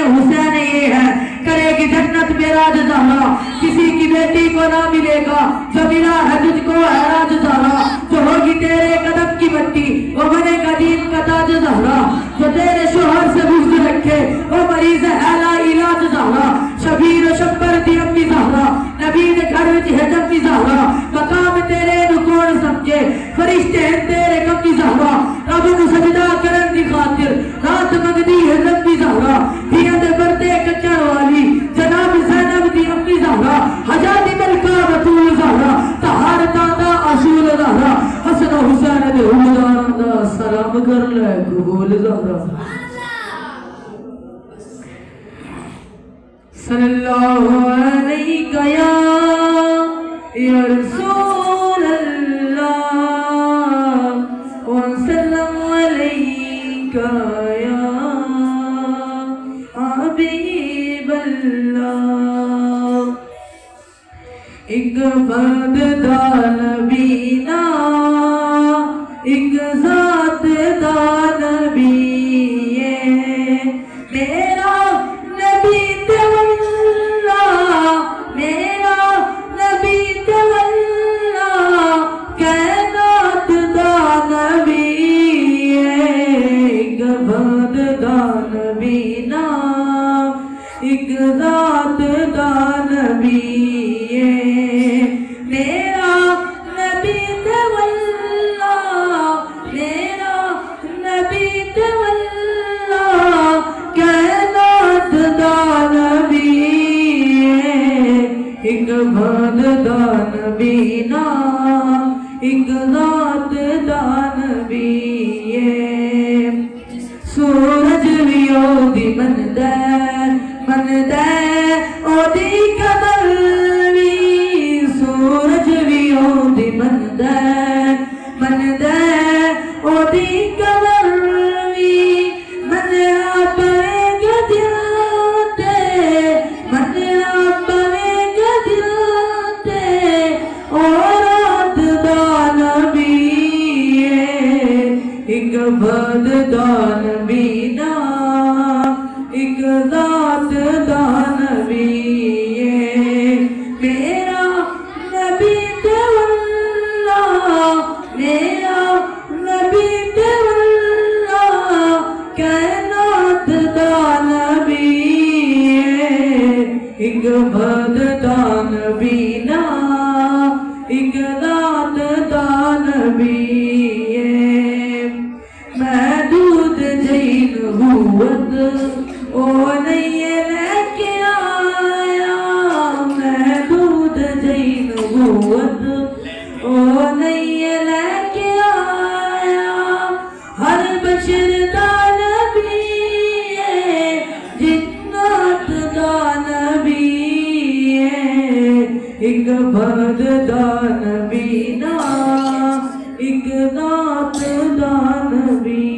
حسین یہ ہے کرے گی جنت میں راج زہرا کسی کی بیٹی کو نہ ملے گا جو ملا ہے تجھ کو ہے راج زہرا جو ہوگی تیرے قدم کی مٹی وہ بنے گا دین کا تاج زہرا جو تیرے شوہر سے بغض رکھے وہ مریض ہے لا علاج زہرا شبیر و شبر دی امی زہرا نبی دے گھر وچ ہے جمی زہرا مقام تیرے نو کون سمجھے فرشتے ہیں تیرے کمی زہرا رب نو سجدہ کرن دی خاطر رات منگدی ہے لمبی زہرا دیا دے بردے کچڑ والی جناب زینب دی امی زہرا حجاتی ملکہ بطول زہرا طہارت آدھا اصول زہرا حسن و حسین دے حمدان دا سلام کر لے قبول زہرا صلی اللہ علیہ یا رسول اللہ وسلم علیہ یا حبیب اللہ ایک فرد دا نبی نا ایک ذات دا نبی میرا نبی تولا میرا نبی تولا کائنات دا نبی ایک فرد دا نبی نا ایک ذات دا نبی میرا نبی تولا میرا نبی تولا کائنات دا نبی ایک بھد دا نبی نا ایک ذات دا نبی سورج بھی او دی من دے او دی قدر بھی سورج بھی او دی من دے او دی قدر بھی من آپ گدل تے من آپ گدل تے رات دا نبی ایک بد دا نبی نا ایک ذات دا نبی میرا نبی تولا میرا نبی تولا کائنات دا نبی ایک بد دا نبی نا ایک ذات دا نبی محدود جئی نبوت او نہیں لے کے آیا محدود جئی نبوت او نہیں لے کے آیا ہر بشر دا نبی ہے جنات دا نبی ہے ایک بھد دا نبی نا ایک ذات دا نبی